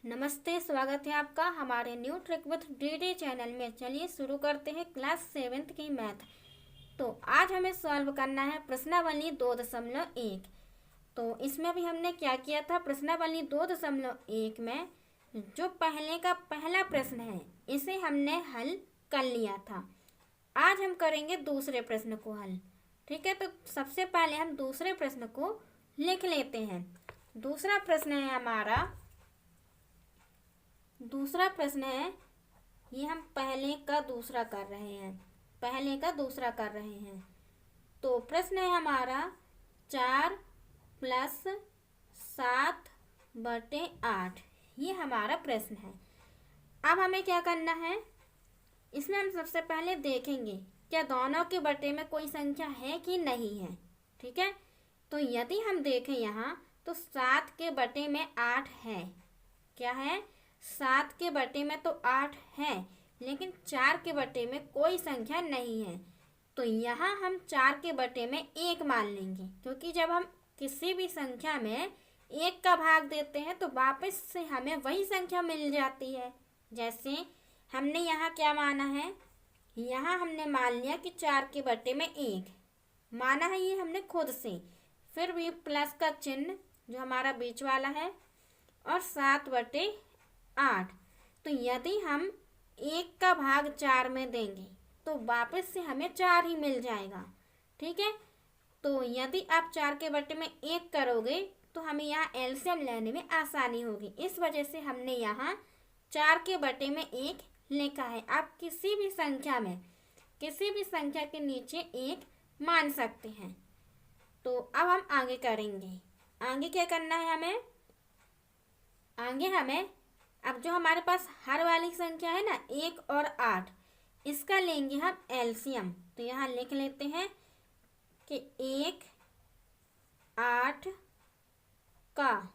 नमस्ते, स्वागत है आपका हमारे new trick with DD channel में। चलिए शुरू करते हैं क्लास 7th की मैथ। तो आज हमें सॉल्व करना है प्रश्नावली 2.1। तो इसमें भी हमने क्या किया था, प्रश्नावली 2.1 में जो पहले का पहला प्रश्न है इसे हमने हल कर लिया था। आज हम करेंगे दूसरे प्रश्न को हल। ठीक है, तो सबसे पहले हम दूसरे प्रश्न को लिख लेते हैं। दूसरा प्रश्न है हमारा, दूसरा प्रश्न है, ये हम पहले का दूसरा कर रहे हैं, पहले का दूसरा कर रहे हैं। तो प्रश्न है हमारा 4 + 7/8, ये हमारा प्रश्न है। अब हमें क्या करना है, इसमें हम सबसे पहले देखेंगे क्या दोनों के बटे में कोई संख्या है कि नहीं है। ठीक है, तो यदि हम देखें यहाँ तो 7 के बटे में 8 है। क्या है, 7 के बटे में तो 8 है, लेकिन 4 के बटे में कोई संख्या नहीं है। तो यहाँ हम 4 के बटे में 1 मान लेंगे, क्योंकि जब हम किसी भी संख्या में 1 का भाग देते हैं तो वापस से हमें वही संख्या मिल जाती है। जैसे हमने यहाँ क्या माना है, यहाँ हमने मान लिया कि 4 के बटे में 1 माना है, ये हमने खुद से। फिर भी प्लस का चिन्ह जो हमारा बीच वाला है और 7/8। तो यदि हम 1 का भाग 4 में देंगे तो वापस से हमें 4 ही मिल जाएगा। ठीक है, तो यदि आप 4 के बटे में 1 करोगे तो हमें यहाँ एलसीएम लेने में आसानी होगी। इस वजह से हमने यहाँ 4 के बटे में 1 लिखा है। आप किसी भी संख्या में, किसी भी संख्या के नीचे 1 मान सकते हैं। तो अब हम आगे करेंगे। आगे क्या करना है हमें, आगे हमें अब जो हमारे पास हर वाली संख्या है ना 1 और 8, इसका लेंगे हम एलसीएम। तो यहाँ लिख लेते हैं कि 1 8 का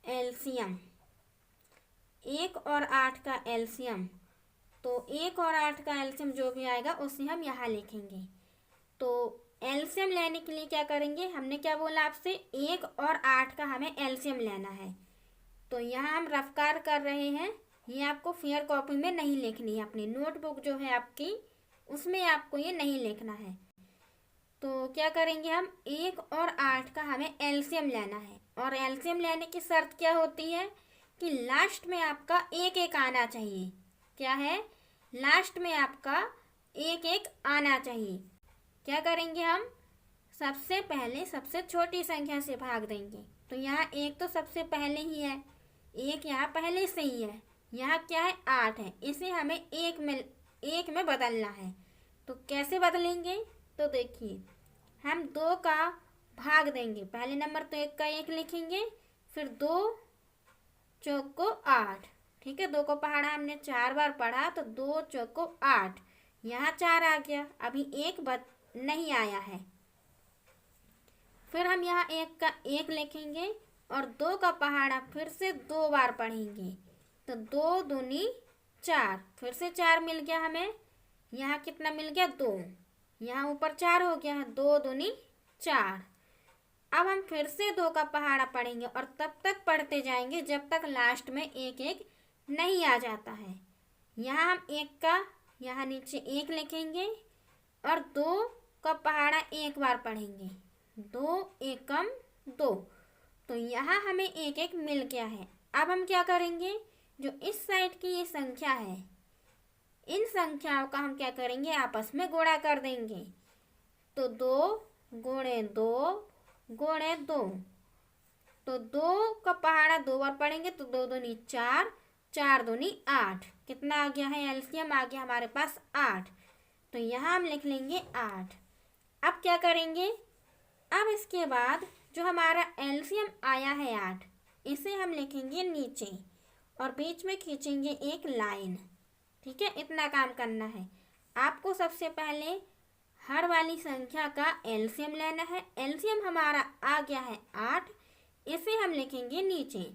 एलसीएम, 1 और 8 का एलसीएम। तो 1 और 8 का एलसीएम जो भी आएगा उसे हम यहाँ लिखेंगे। तो एलसीएम लेने के लिए क्या करेंगे, हमने क्या बोला आपसे, 1 और 8 का हमें एलसीएम लेना है। तो यहाँ हम रफ्कार कर रहे हैं, ये आपको फेयर कॉपी में नहीं लिखनी है, अपनी नोटबुक जो है आपकी उसमें आपको ये नहीं लिखना है। तो क्या करेंगे हम, 1 और 8 का हमें एलसीएम लेना है। और एलसीएम लेने की शर्त क्या होती है कि लास्ट में आपका 1-1 आना चाहिए। क्या है, लास्ट में आपका 1-1 आना चाहिए। क्या करेंगे हम, सबसे पहले सबसे छोटी संख्या से भाग देंगे। तो यहाँ 1 तो सबसे पहले ही है, 1 यहाँ पहले से ही है। यहाँ क्या है, 8 है, इसे हमें 1 में बदलना है। तो कैसे बदलेंगे, तो देखिए हम 2 का भाग देंगे। पहले नंबर तो 1 का 1 लिखेंगे, फिर 2 चौको 8। ठीक है, 2 को पहाड़ा हमने 4 बार पढ़ा, तो 2 चौको 8, यहाँ 4 आ गया, अभी 1 नहीं आया है। फिर हम यहाँ 1 का 1 लिखेंगे और 2 का पहाड़ा फिर से 2 बार पढ़ेंगे। तो 2 दूनी 4, फिर से 4 मिल गया हमें। यहाँ कितना मिल गया, 2, यहाँ ऊपर 4 हो गया है, 2 दूनी 4। अब हम फिर से 2 का पहाड़ा पढ़ेंगे और तब तक पढ़ते जाएंगे जब तक लास्ट में 1-1 नहीं आ जाता है। यहाँ हम 1 का यहाँ नीचे 1 लिखेंगे और 2 का पहाड़ा 1 बार पढ़ेंगे, 2 एकम 2। तो यहाँ हमें 1-1 मिल गया है। अब हम क्या करेंगे, जो इस साइड की ये संख्या है, इन संख्याओं का हम क्या करेंगे, आपस में गुणा कर देंगे। तो 2 गुणे 2 गुणे 2। तो 2 का पहाड़ा 2 बार पढ़ेंगे, तो 2 दूनी 4, 4 दूनी 8। कितना आ गया है, एलसीएम आ गया हमारे पास 8। तो यहाँ हम लिख लेंगे 8। अब क्या करेंगे, अब इसके बाद जो हमारा एलसीएम आया है 8, इसे हम लिखेंगे नीचे और बीच में खींचेंगे एक लाइन। ठीक है, इतना काम करना है आपको। सबसे पहले हर वाली संख्या का एलसीएम लेना है। एलसीएम हमारा आ गया है 8, इसे हम लिखेंगे नीचे।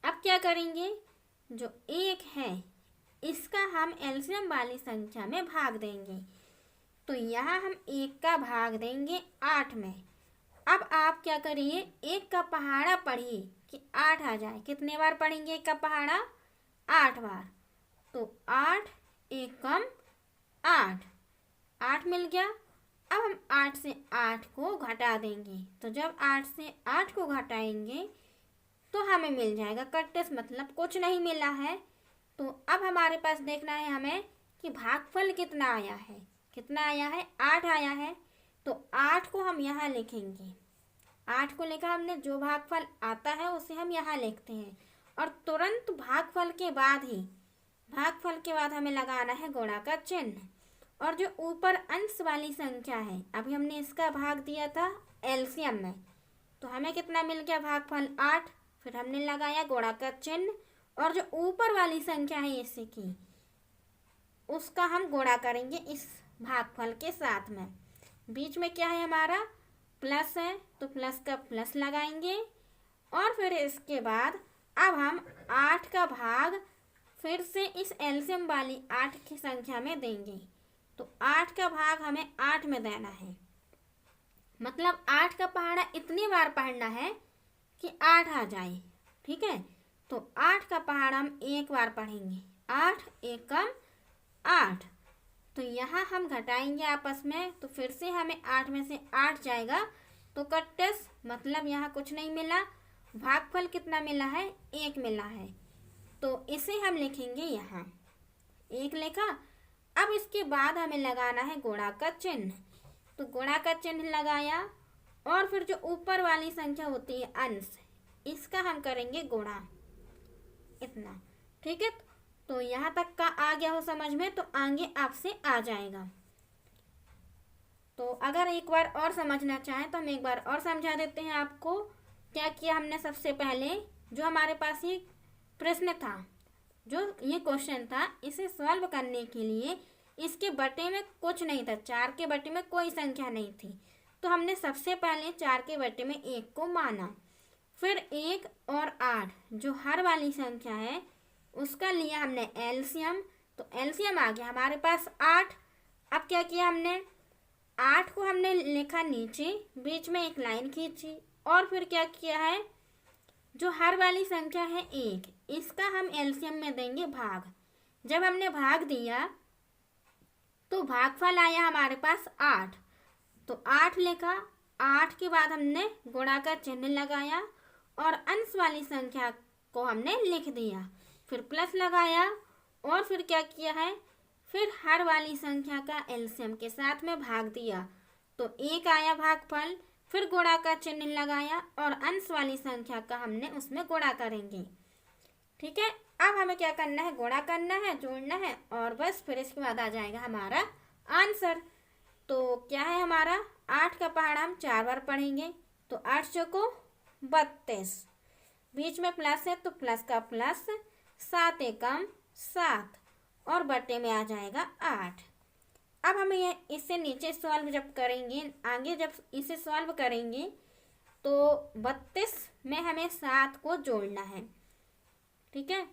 अब क्या करेंगे, जो 1 है इसका हम एलसीएम वाली संख्या में भाग देंगे। तो यहाँ हम 1 का भाग देंगे 8 में अब आप क्या करिए, एक का पहाड़ा पढ़िए कि 8 आ जाए। कितने बार पढ़ेंगे एक का पहाड़ा? 8 बार। तो 8 एकम 8, 8 मिल गया। अब हम 8 से 8 को घटा देंगे। तो जब 8 से 8 को घटाएंगे तो हमें मिल जाएगा कट्टेस, मतलब कुछ नहीं मिला है। तो अब हमारे पास देखना है हमें कि भागफल कितना आया है। कितना आया है? 8 आया है। तो 8 को हम यहाँ लिखेंगे। 8 को लिखा हमने, जो भागफल आता है उसे हम यहाँ लिखते हैं। और तुरंत भागफल के बाद हमें लगाना है गुणा का चिन्ह। और जो ऊपर अंश वाली संख्या है, अभी हमने इसका भाग दिया था एलसीएम में, तो हमें कितना मिल गया? भागफल 8। फिर हमने लगाया गुणा का चिन्ह और जो ऊपर वाली संख्या है इसी की, उसका हम गुणा करेंगे इस भागफल के साथ में। बीच में क्या है हमारा? प्लस है, तो प्लस का प्लस लगाएंगे। और फिर इसके बाद अब हम 8 का भाग फिर से इस एलसीएम वाली 8 की संख्या में देंगे। तो 8 का भाग हमें 8 में देना है, मतलब 8 का पहाड़ा इतनी बार पढ़ना है कि 8 आ जाए। ठीक है, तो 8 का पहाड़ा हम एक बार पढ़ेंगे। 8 एकम 8। तो यहाँ हम घटाएंगे आपस में, तो फिर से हमें 8 में से 8 जाएगा। तो कट्टेस, मतलब यहाँ कुछ नहीं मिला। भागफल कितना मिला है? 1 मिला है। तो इसे हम लिखेंगे यहाँ, 1 लिखा। अब इसके बाद हमें लगाना है गुणा का चिन्ह। तो गुणा का चिन्ह लगाया और फिर जो ऊपर वाली संख्या होती है अंश, इसका हम करेंगे गुणा, इतना। ठीक है, तो यहाँ तक का आ गया हो समझ में, तो आगे आपसे आ जाएगा। तो अगर एक बार और समझना चाहें तो हम एक बार और समझा देते हैं आपको। क्या किया हमने? सबसे पहले जो हमारे पास ये प्रश्न था, जो ये क्वेश्चन था, इसे सॉल्व करने के लिए इसके बटे में कुछ नहीं था। 4 के बटे में कोई संख्या नहीं थी। तो हमने सबसे पहले 4 के बटे में 1 को माना। फिर 1 और 8 जो हर वाली संख्या है उसका लिया हमने एलसीएम। तो एलसीएम आ गया हमारे पास 8। अब क्या किया हमने? 8 को हमने लिखा नीचे, बीच में एक लाइन खींची और फिर क्या किया है? जो हर वाली संख्या है 1, इसका हम एलसीएम में देंगे भाग। जब हमने भाग दिया तो भागफल आया हमारे पास 8। तो 8 लिखा। 8 के बाद हमने गुणा का चिन्ह लगाया और अंश वाली संख्या को हमने लिख दिया। फिर प्लस लगाया और फिर क्या किया है? फिर हर वाली संख्या का एलसीएम के साथ में भाग दिया। तो 1 आया भागफल। फिर गुणा का चिन्ह लगाया और अंश वाली संख्या का हमने उसमें गुणा करेंगे। ठीक है, अब हमें क्या करना है? गुणा करना है, जोड़ना है और बस फिर इसके बाद आ जाएगा हमारा आंसर। तो क्या है हमारा? 8 का पहाड़ा हम 4 बार पढ़ेंगे। तो 8 चौको 32, बीच में प्लस है तो प्लस का प्लस, 7 एकम 7 और बटे में आ जाएगा 8। अब हम ये इससे नीचे सॉल्व जब करेंगे, आगे जब इसे सॉल्व करेंगे तो 32 में हमें 7 को जोड़ना है। ठीक है,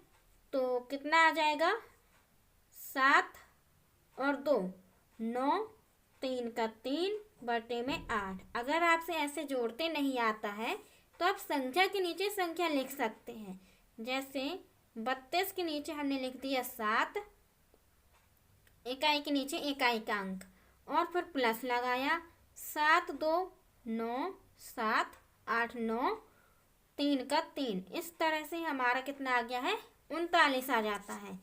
तो कितना आ जाएगा? 7 और 2 9, 3 का 3 बटे में 8। अगर आपसे ऐसे जोड़ते नहीं आता है तो आप संख्या के नीचे संख्या लिख सकते हैं। जैसे 32 के नीचे हमने लिख दिया 7, इकाई के नीचे इकाई का अंक और फिर प्लस लगाया। 7 2 9, 7 8 9, 3 का 3। इस तरह से हमारा कितना आ गया है? 39 आ जाता है।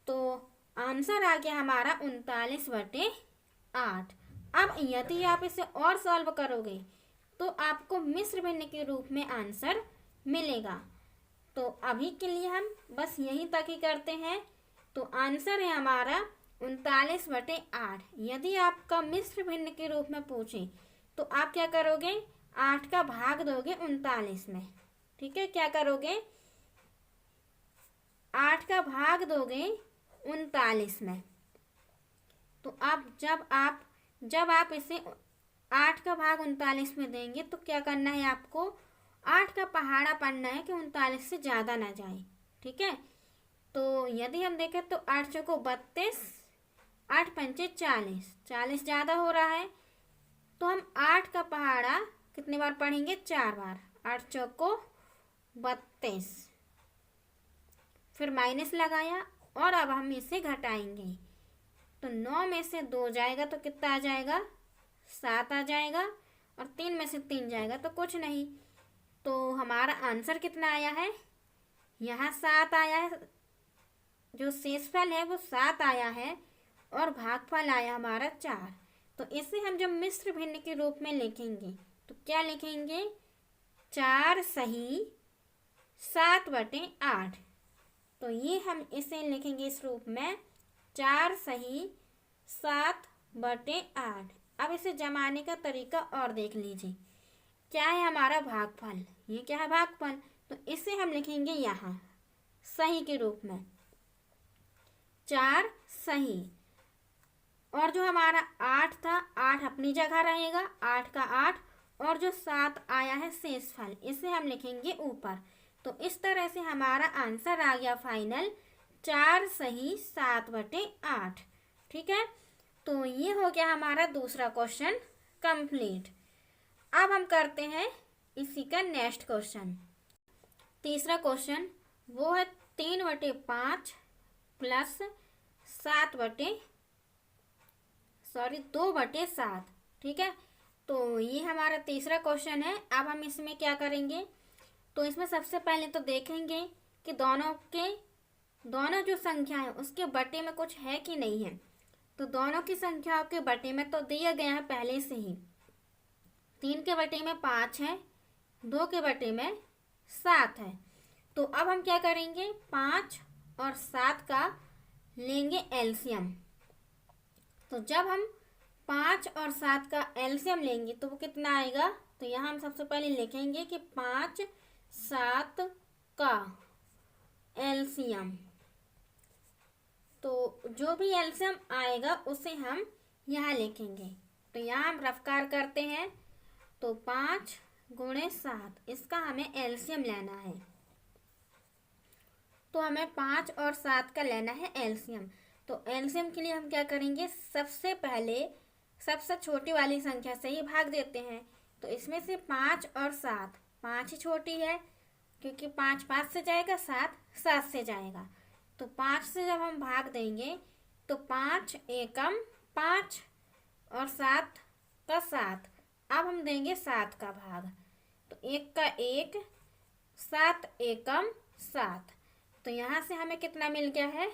तो आंसर आ गया हमारा 39/8। अब यदि आप इसे और सॉल्व करोगे तो आपको मिश्र भिन्न के रूप में आंसर मिलेगा। तो अभी के लिए हम बस यहीं तक ही करते हैं। तो आंसर है हमारा 39/8। यदि आपका मिश्र भिन्न के रूप में पूछे तो आप क्या करोगे? 8 का भाग दोगे 39 में। ठीक है, क्या करोगे? 8 का भाग दोगे 39 में। तो आप जब आप इसे 8 का भाग 39 में देंगे तो क्या करना है आपको? 8 का पहाड़ा पढ़ना है कि 39 से ज़्यादा ना जाए। ठीक है, तो यदि हम देखें तो 8 चौको 32, 8 पंचे 40, 40 ज़्यादा हो रहा है। तो हम 8 का पहाड़ा कितनी बार पढ़ेंगे? 4 बार। 8 चौको 32। फिर माइनस लगाया और अब हम इसे घटाएंगे। तो 9 में से 2 जाएगा तो कितना आ जाएगा? 7 आ जाएगा। और 3 में से 3 जाएगा तो कुछ नहीं। तो हमारा आंसर कितना आया है? यहाँ 7 आया है। जो शेषफल है वो 7 आया है और भागफल आया हमारा 4। तो इसे हम जब मिश्र भिन्न के रूप में लिखेंगे तो क्या लिखेंगे? 4 सही 7/8। तो ये हम इसे लिखेंगे इस रूप में 4 सही 7/8। अब इसे जमाने का तरीका और देख लीजिए। क्या है हमारा भागफल? ये क्या है? भागफल। तो इसे हम लिखेंगे यहाँ सही के रूप में 4 सही। और जो हमारा 8 था, 8 अपनी जगह रहेगा, 8 का 8। और जो 7 आया है शेषफल, इसे हम लिखेंगे ऊपर। तो इस तरह से हमारा आंसर आ गया फाइनल 4 सही 7/8। ठीक है, तो ये हो गया हमारा दूसरा क्वेश्चन कंप्लीट। अब हम करते हैं इसी का नेक्स्ट क्वेश्चन। तीसरा क्वेश्चन वो है 3/5 प्लस 2/7। ठीक है, तो ये हमारा तीसरा क्वेश्चन है। अब हम इसमें क्या करेंगे? तो इसमें सबसे पहले तो देखेंगे कि दोनों जो संख्या है उसके बटे में कुछ है कि नहीं है। तो दोनों की संख्याओं के बटे में तो दिया गया है पहले से ही। 3 के बटे में 5 है, 2 के बटे में 7 है। तो अब हम क्या करेंगे? 5 और 7 का लेंगे एलसीएम। तो जब हम 5 और 7 का एलसीएम लेंगे तो वो कितना आएगा? तो यहाँ हम सबसे पहले लिखेंगे कि 5 7 का एलसीएम। तो जो भी एलसीएम आएगा उसे हम यहाँ लिखेंगे। तो यहाँ हम रफकार करते हैं। तो 5 × 7 इसका हमें एलसीएम लेना है। तो हमें 5 और 7 का लेना है एलसीएम। तो एलसीएम के लिए हम क्या करेंगे? सबसे पहले सबसे छोटी वाली संख्या से ही भाग देते हैं। तो इसमें से 5 और 7, 5 ही छोटी है क्योंकि 5 5 से जाएगा, 7 7 से जाएगा। तो 5 से जब हम भाग देंगे तो 5 एकम 5 और 7 का 7। अब हम देंगे 7 का भाग। तो 1 का 1, 7 एकम 7। तो यहाँ से हमें कितना मिल गया है?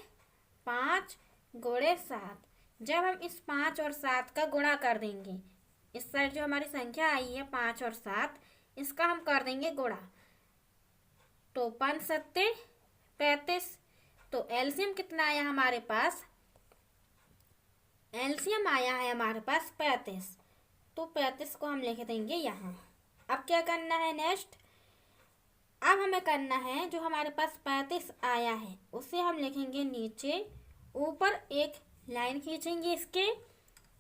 5 × 7। जब हम इस 5 और 7 का गुणा कर देंगे, इस साइड जो हमारी संख्या आई है 5 और 7, इसका हम कर देंगे गुणा। तो 5 7 35। तो एलसीएम कितना आया हमारे पास? एलसीएम आया है हमारे पास 35। तो 35 को हम लिख देंगे यहाँ। अब क्या करना है नेक्स्ट? अब हमें करना है जो हमारे पास 35 आया है उसे हम लिखेंगे नीचे, ऊपर एक लाइन खींचेंगे, इसके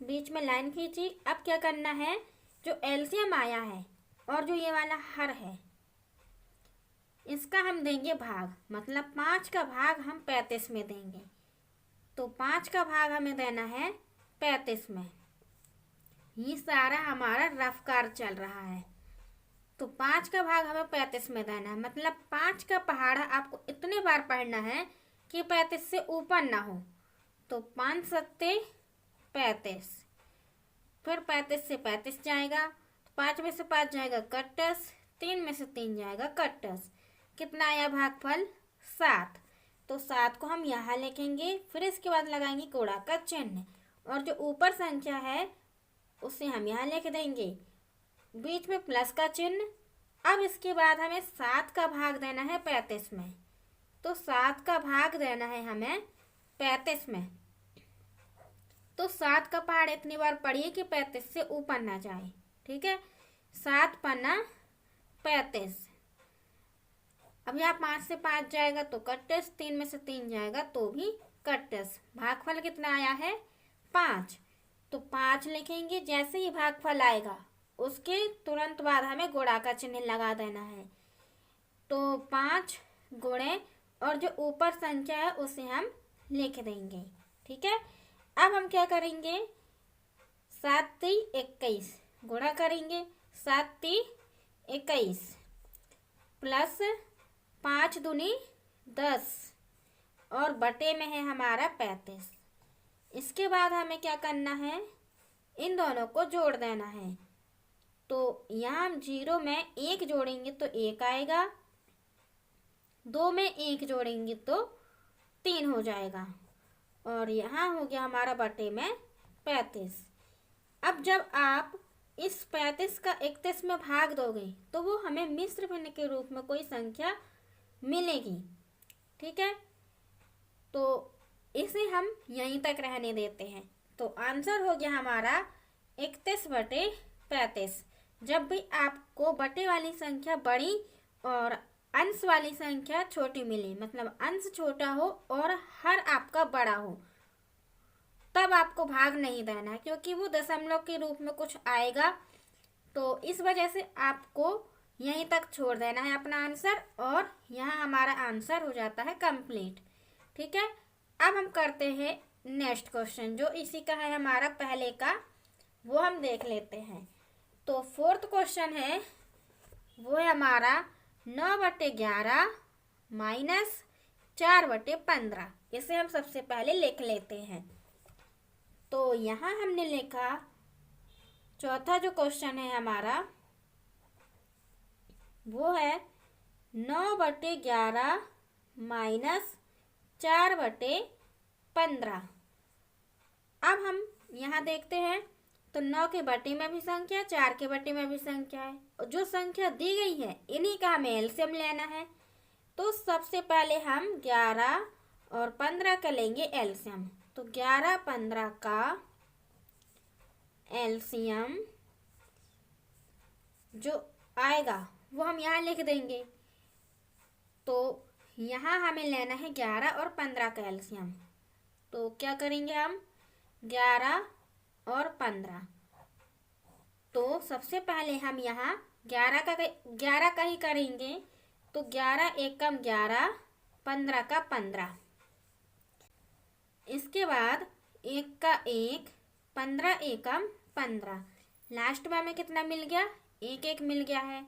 बीच में लाइन खींची। अब क्या करना है? जो एलसीएम आया है और जो ये वाला हर है इसका हम देंगे भाग, मतलब 5 का भाग हम 35 में देंगे। तो 5 का भाग हमें देना है 35 में। ये सारा हमारा रफकार चल रहा है। तो 5 का भाग हमें 35 में देना है, मतलब 5 का पहाड़ा आपको इतने बार पढ़ना है कि 35 से ऊपर ना हो। तो 5 7 35। फिर 35 से 35 जाएगा, 5 में से 5 जाएगा कट्टस, 3 में से 3 जाएगा कट्टस। कितना आया भागफल? 7। तो 7 को हम यहाँ लिखेंगे। फिर इसके बाद लगाएंगे गुणा का चिन्ह और जो ऊपर संख्या है उसे हम यहाँ लिख देंगे, बीच में प्लस का चिन्ह। अब इसके बाद हमें 7 का भाग देना है 35 में। तो 7 का भाग देना है हमें 35 में। तो 7 का पहाड़ इतनी बार पढ़िए कि 35 से ऊपर ना जाए। ठीक है, 7 पन्ना 35। अब यहाँ 5 से 5 जाएगा तो कट्टस, 3 में से 3 जाएगा तो भी कट्टस। भागफल कितना आया है? 5। तो 5 लिखेंगे। जैसे ही भागफल आएगा उसके तुरंत बाद हमें गुणा का चिन्ह लगा देना है। तो 5 गुणे और जो ऊपर संख्या है उसे हम लिख देंगे। ठीक है, अब हम क्या करेंगे? 7 3 21 गुणा करेंगे। 7 × 21 प्लस 5 दूनी 10 और बटे में है हमारा 35। इसके बाद हमें क्या करना है, इन दोनों को जोड़ देना है। तो यहाँ हम 0 में 1 जोड़ेंगे तो 1 आएगा, 2 में 1 जोड़ेंगे तो 3 हो जाएगा, और यहाँ हो गया हमारा बटे में 35। अब जब आप इस 35 का 31 में भाग दोगे तो वो हमें मिश्र भिन्न के रूप में कोई संख्या मिलेगी। ठीक है, तो इसे हम यहीं तक रहने देते हैं। तो आंसर हो गया हमारा 31/35। जब भी आपको बटे वाली संख्या बड़ी और अंश वाली संख्या छोटी मिले, मतलब अंश छोटा हो और हर आपका बड़ा हो, तब आपको भाग नहीं देना है, क्योंकि वो दशमलव के रूप में कुछ आएगा। तो इस वजह से आपको यहीं तक छोड़ देना है अपना आंसर, और यहाँ हमारा आंसर हो जाता है कंप्लीट। ठीक है, अब हम करते हैं नेक्स्ट क्वेश्चन, जो इसी का है हमारा पहले का, वो हम देख लेते हैं। तो 4th क्वेश्चन है, वो है हमारा 9/11 माइनस 4/15। इसे हम सबसे पहले लिख लेते हैं। तो यहाँ हमने लिखा, चौथा जो क्वेश्चन है हमारा वो है 9/11 माइनस 4/15। अब हम यहाँ देखते हैं, तो 9 के बटे में भी संख्या, 4 के बटे में भी संख्या है, और जो संख्या दी गई है इन्हीं का हमें एलसीएम लेना है। तो सबसे पहले हम 11 और 15 का लेंगे एलसीएम। तो 11-15 का एलसीएम जो आएगा वो हम यहाँ लिख देंगे। तो यहाँ हमें लेना है 11 और 15 का एलसीएम। तो क्या करेंगे हम, 11 और 15। तो सबसे पहले हम यहाँ 11 का ही करेंगे। तो 11 एकम 11, 15 का 15। इसके बाद 1 का 1, 15 एकम 15। लास्ट में हमें कितना मिल गया, 1 मिल गया है।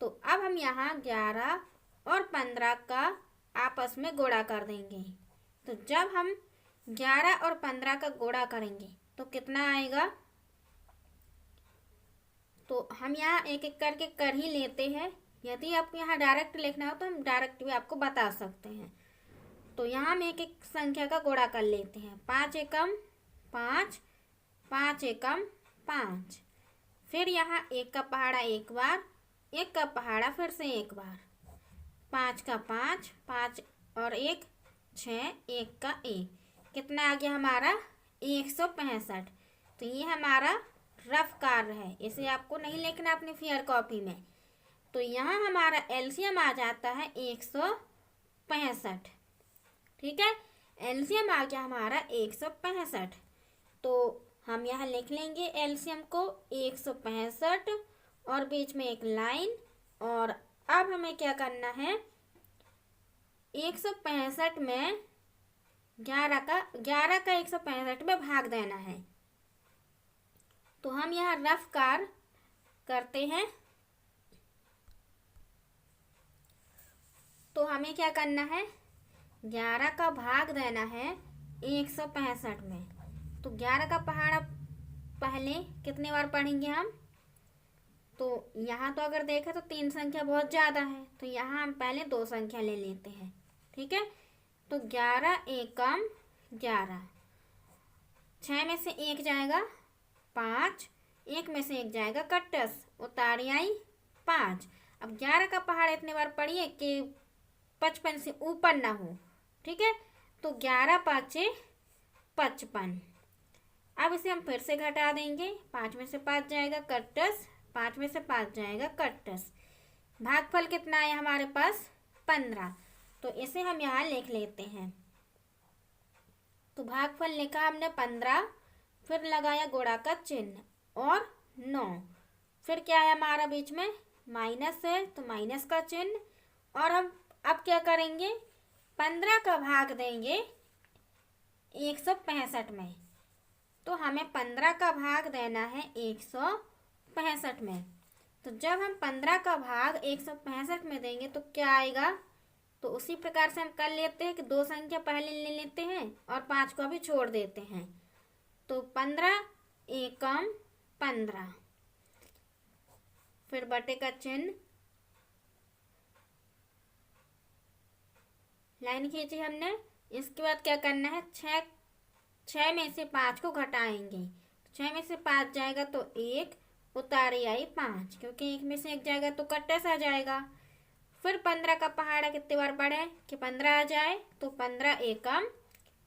तो अब हम यहाँ 11 और 15 का आपस में गुणा कर देंगे। तो जब हम 11 और 15 का गुणा करेंगे तो कितना आएगा, तो हम यहाँ एक एक करके कर ही लेते हैं। यदि आपको यहाँ डायरेक्ट लिखना हो तो हम डायरेक्ट भी आपको बता सकते हैं। तो यहाँ हम एक एक संख्या का गुणा कर लेते हैं। 5 एकम 5, 5 एकम 5। फिर यहाँ 1 का पहाड़ा एक बार, 1 का पहाड़ा फिर से एक बार। 5 का 5, 5 और 1 6, 1 का 1। कितना आ गया हमारा, 165। तो ये हमारा रफ कार्य है, इसे आपको नहीं लिखना अपनी फेयर कॉपी में। तो यहाँ हमारा एलसीएम आ जाता है 165। ठीक है, एलसीएम आ गया हमारा 165। तो हम यहाँ लिख लेंगे एलसीएम को 165 और बीच में एक लाइन। और अब हमें क्या करना है, 165 में 11 का 165 में भाग देना है। तो हम यहाँ रफ कार्य करते हैं। तो हमें क्या करना है, 11 का भाग देना है 165 में। तो 11 का पहाड़ा पहले कितने बार पढ़ेंगे हम, तो यहाँ तो अगर देखें तो 3 संख्या बहुत ज़्यादा है, तो यहाँ हम पहले 2 संख्या ले लेते हैं। ठीक है, तो 11 एकम 11, 6 में से 1 जाएगा 5, 1 में से 1 जाएगा कट्टस, उतारी आई 5। अब 11 का पहाड़ इतने बार पढ़िए कि 55 से ऊपर ना हो। ठीक है, तो 11 5 55। अब इसे हम फिर से घटा देंगे। 5 में से 5 जाएगा कट्टस, 5 में से 5 जाएगा कट्टस। भागफल कितना है हमारे पास, 15। तो इसे हम यहाँ लिख लेते हैं। तो भागफल लिखा हमने 15, फिर लगाया गुणा का चिन्ह और 9। फिर क्या है हमारा बीच में, माइनस है, तो माइनस का चिन्ह। और हम अब क्या करेंगे, 15 का भाग देंगे 165 में। तो हमें 15 का भाग देना है 165 में। तो जब हम 15 का भाग 165 में देंगे तो क्या आएगा? तो उसी प्रकार से हम कर लेते हैं कि दो संख्या पहले ले लेते हैं और 5 को भी छोड़ देते हैं। तो 15 एकम 15, फिर बटे का चिन्ह, लाइन खींची हमने। इसके बाद क्या करना है, 6 में से 5 को घटाएंगे। 6 में से 5 जाएगा तो 1, उतारी आई 5, क्योंकि 1 में से 1 जाएगा तो कट्टस आ जाएगा। फिर 15 का पहाड़ा कितने बार बढ़े कि 15 आ जाए, तो 15 एकम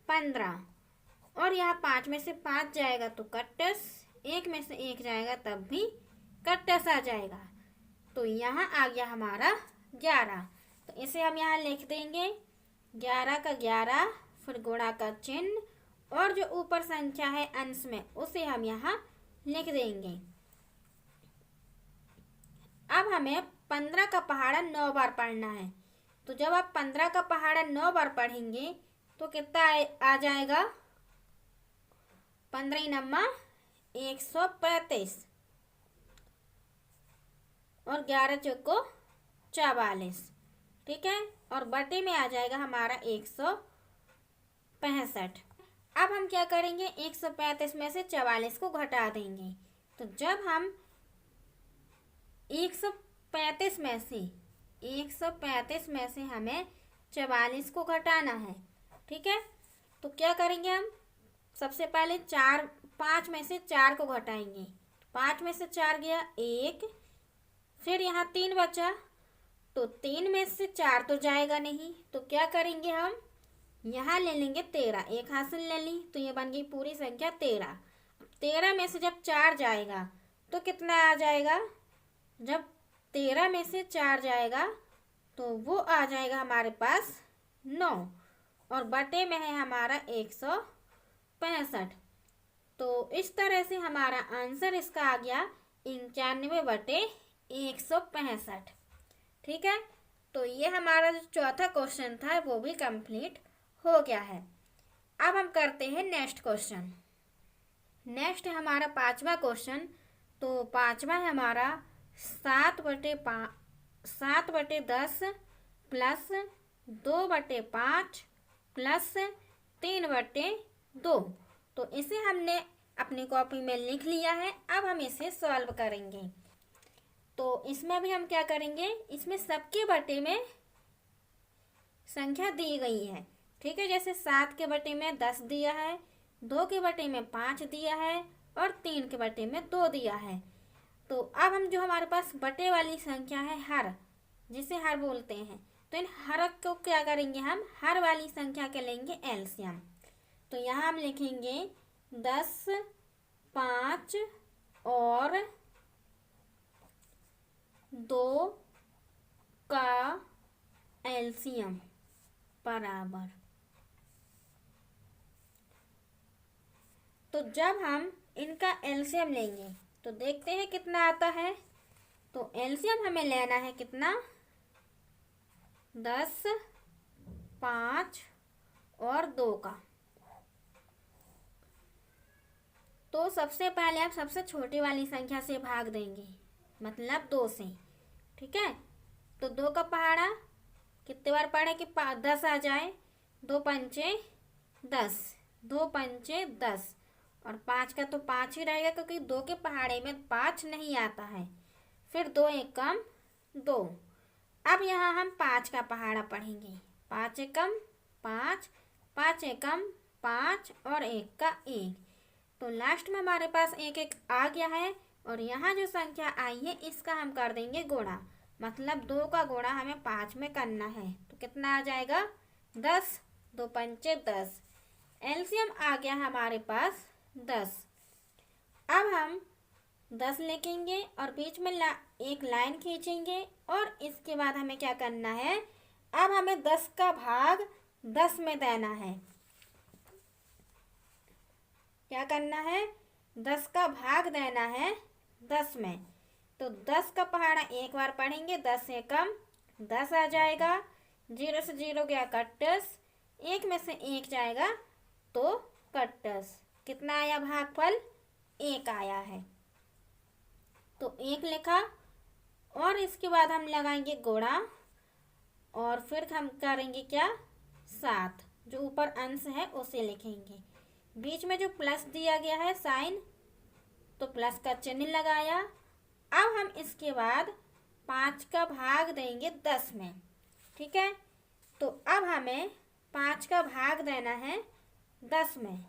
15, और यहाँ 5 में से 5 जाएगा तो कट्टस, 1 में से 1 जाएगा तब भी कट्टस आ जाएगा। तो यहाँ आ गया हमारा 11। तो इसे हम यहाँ लिख देंगे 11 का 11, फिर गुणा का चिन्ह, और जो ऊपर संख्या है अंश में उसे हम यहाँ लिख देंगे। अब हमें 15 का पहाड़ा 9 बार पढ़ना है। तो जब आप 15 का पहाड़ा 9 बार पढ़ेंगे तो कितना आ जाएगा, 15 नम्मा 135, और 11 चौको 44, ठीक है। और बटे में आ जाएगा हमारा 165। अब हम क्या करेंगे, 135 में से 44 को घटा देंगे। तो जब हम 135 में से हमें 44 को घटाना है, ठीक है। तो क्या करेंगे हम, सबसे पहले 5 में से 4 को घटाएंगे। 5 में से 4 गया 1, फिर यहाँ 3 बचा, तो 3 में से 4 तो जाएगा नहीं, तो क्या करेंगे हम, यहाँ ले लेंगे 13, एक हाथ से ले ली, तो ये बन गई पूरी संख्या 13। 13 में से जब 4 जाएगा तो कितना आ जाएगा, जब 13 में से 4 जाएगा तो वो आ जाएगा हमारे पास 9, और बटे में है हमारा 165। तो इस तरह से हमारा आंसर इसका आ गया 95/165, ठीक है। तो ये हमारा जो चौथा क्वेश्चन था वो भी कंप्लीट हो गया है। अब हम करते हैं नेक्स्ट क्वेश्चन। नेक्स्ट है हमारा 5वां क्वेश्चन। तो 5वां है हमारा 7/10 प्लस 2/5 प्लस 3/2। तो इसे हमने अपनी कॉपी में लिख लिया है। अब हम इसे सॉल्व करेंगे। तो इसमें भी हम क्या करेंगे, इसमें सबके बटे में संख्या दी गई है, ठीक है। जैसे 7 के बटे में 10 दिया है, 2 के बटे में 5 दिया है, और 3 के बटे में 2 दिया है। तो अब हम जो हमारे पास बटे वाली संख्या है हर, जिसे हर बोलते हैं, तो इन हर को क्या करेंगे, हम हर वाली संख्या के लेंगे एलसीएम। तो यहाँ हम लिखेंगे 10, 5 और 2 का एलसीएम बराबर। तो जब हम इनका एलसीएम लेंगे तो देखते हैं कितना आता है। तो एलसीएम हमें लेना है कितना, 10, 5 और 2 का। तो सबसे पहले आप सबसे छोटी वाली संख्या से भाग देंगे, मतलब 2 से, ठीक है। तो 2 का पहाड़ा कितने बार पढ़े कि 10 आ जाए, 2 पंचे 10, 2 पंचे 10, और 5 का तो 5 ही रहेगा क्योंकि 2 के पहाड़े में 5 नहीं आता है। फिर 2 एकम 2। अब यहाँ हम 5 का पहाड़ा पढ़ेंगे, 5 एकम 5, 5 एकम 5 और 1 का 1। तो लास्ट में हमारे पास 1 1 आ गया है, और यहाँ जो संख्या आई है इसका हम कर देंगे गुणा, मतलब 2 का गुणा हमें 5 में करना है। तो कितना आ जाएगा, 10, 2 पंचे 10। एलसीएम आ गया हमारे पास 10। अब हम 10 लिखेंगे और बीच में एक लाइन खींचेंगे, और इसके बाद हमें क्या करना है, अब हमें 10 का भाग 10 में देना है। क्या करना है, 10 का भाग देना है 10 में। तो 10 का पहाड़ा एक बार पढ़ेंगे, 10 एकम 10 आ जाएगा, 0 से 0 गया कट्टस, 1 में से 1 जाएगा तो कट्टस। कितना आया भागफल, 1 आया है। तो 1 लिखा, और इसके बाद हम लगाएंगे गुणा और फिर हम करेंगे क्या, 7, जो ऊपर अंश है उसे लिखेंगे। बीच में जो प्लस दिया गया है साइन, तो प्लस का चिन्ह लगाया। अब हम इसके बाद 5 का भाग देंगे 10 में, ठीक है। तो अब हमें 5 का भाग देना है 10 में।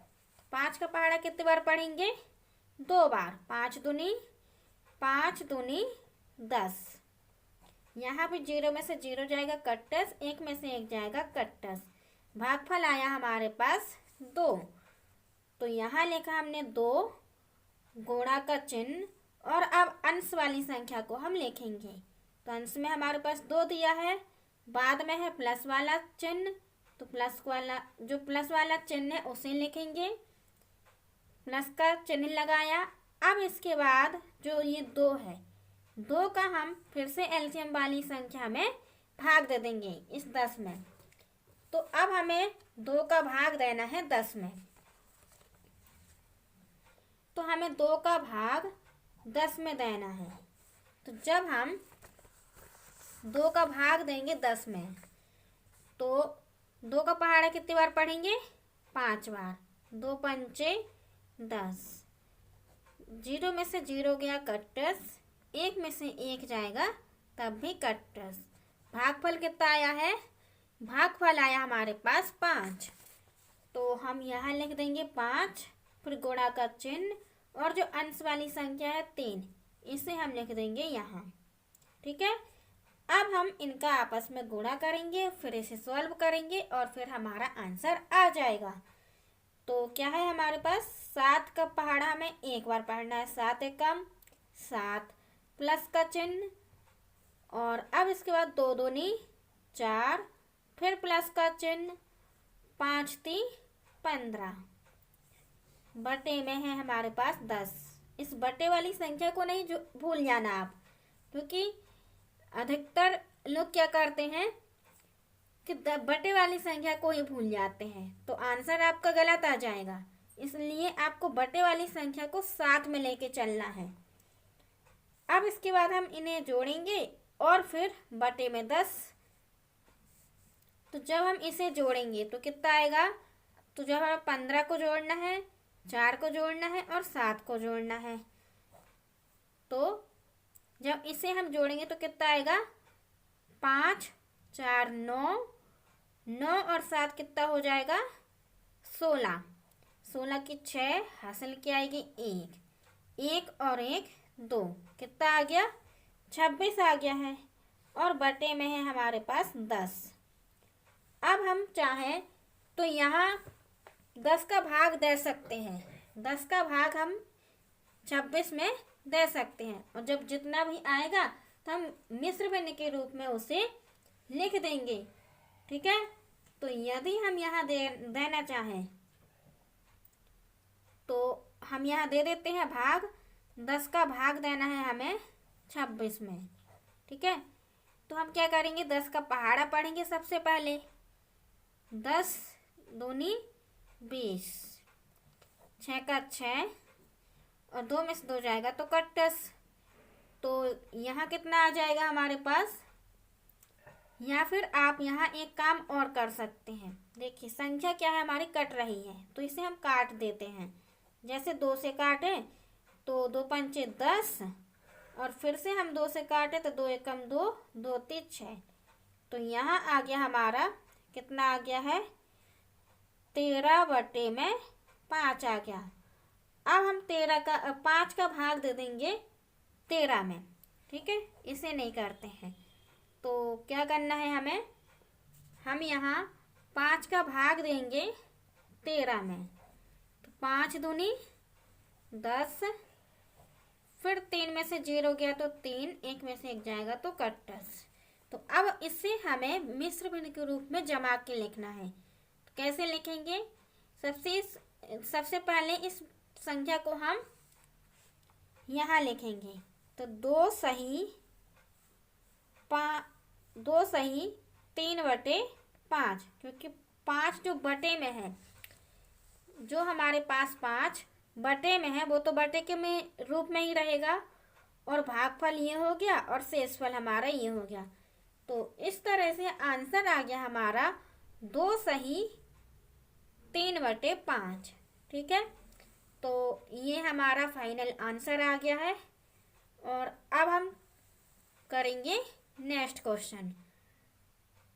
5 का पहाड़ा कितनी बार पढ़ेंगे, 2 बार। 5 दूनी 10। यहाँ पे 0 में से 0 जाएगा कट्टस, 1 में से 1 जाएगा कट्टस। भागफल आया हमारे पास 2। तो यहाँ लिखा हमने 2, गुणा का चिन्ह, और अब अंश वाली संख्या को हम लिखेंगे। तो अंश में हमारे पास 2 दिया है, बाद में है प्लस वाला चिन्ह, तो प्लस वाला चिन्ह है उसे लिखेंगे। प्लस का चिन्ह लगाया। अब इसके बाद जो ये 2 है, 2 का हम फिर से एलसीएम वाली संख्या में भाग दे देंगे इस 10 में। तो अब हमें 2 का भाग देना है 10 में। तो हमें 2 का भाग 10 में देना है। तो जब हम 2 का भाग देंगे 10 में, तो 2 का पहाड़ा कितनी बार पढ़ेंगे, 5 बार। 2 पंचे 10। 0 में से 0 गया कट्टस, 1 में से 1 जाएगा तब भी कट्टस। भागफल कितना आया है, भागफल आया हमारे पास 5। तो हम यहाँ लिख देंगे 5, फिर गुणा का चिन्ह, और जो अंश वाली संख्या है 3, इसे हम लिख देंगे यहाँ, ठीक है। अब हम इनका आपस में गुणा करेंगे, फिर इसे सॉल्व करेंगे और फिर हमारा आंसर आ जाएगा। तो क्या है हमारे पास, 7 का पहाड़ा हमें 1 बार पढ़ना है, 7 एकम 7, प्लस का चिन्ह, और अब इसके बाद 2 दूनी 4, फिर प्लस का चिन्ह, 5 × 15, बटे में है हमारे पास 10। इस बटे वाली संख्या को नहीं भूल जाना आप, क्योंकि अधिकतर लोग क्या करते हैं कि बटे वाली संख्या को ही भूल जाते हैं, तो आंसर आपका गलत आ जाएगा। इसलिए आपको बटे वाली संख्या को साथ में लेके चलना है। अब इसके बाद हम इन्हें जोड़ेंगे और फिर बटे में 10। तो जब हम इसे जोड़ेंगे तो कितना आएगा, तो जब हमें 15 को जोड़ना है, 4 को जोड़ना है और 7 को जोड़ना है, तो जब इसे हम जोड़ेंगे तो कितना आएगा, 5 4 9, 9 और 7 कितना हो जाएगा, 16। 16 की 6 हासिल की आएगी 1, 1 और 1 2, कितना आ गया, 26 आ गया है, और बटे में है हमारे पास 10। अब हम चाहें तो यहाँ 10 का भाग दे सकते हैं, 10 का भाग हम 26 में दे सकते हैं, और जब जितना भी आएगा तो हम मिश्र भिन्न के रूप में उसे लिख देंगे, ठीक है। तो यदि हम यहाँ देना चाहें तो हम यहाँ दे देते हैं भाग, 10 का भाग देना है हमें 26 में, ठीक है। तो हम क्या करेंगे, 10 का पहाड़ा पढ़ेंगे सबसे पहले। 10 दूनी 20, 6 का 6 और 2 में से 2 जाएगा तो कट्टस। तो यहाँ कितना आ जाएगा हमारे पास, या फिर आप यहाँ एक काम और कर सकते हैं। देखिए संख्या क्या है हमारी, कट रही है, तो इसे हम काट देते हैं। जैसे 2 से काटें तो 2 पंचे 10, और फिर से हम 2 से काटें तो 2 एकम 2, 2 3 6। तो यहाँ आ गया हमारा, कितना आ गया है, 13 बटे में 5 आ गया। अब हम 5 का भाग दे देंगे 13 में, ठीक है। इसे नहीं करते हैं, तो क्या करना है हमें, हम यहाँ 5 का भाग देंगे 13 में। तो 5 दूनी 10, फिर 3 में से 0 गया तो 3, 1 में से 1 जाएगा तो कट्टस। तो अब इसे हमें मिश्र भिन्न के रूप में जमा के लिखना है। तो कैसे लिखेंगे, सबसे पहले इस संख्या को हम यहाँ लिखेंगे। तो 2 सही 3 बटे 5, क्योंकि 5 जो बटे में है, जो हमारे पास 5 बटे में है वो तो बटे के में रूप में ही रहेगा, और भागफल ये हो गया और शेषफल हमारा ये हो गया। तो इस तरह से आंसर आ गया हमारा 2 सही 3/5। ठीक है, तो ये हमारा फाइनल आंसर आ गया है। और अब हम करेंगे नेक्स्ट क्वेश्चन।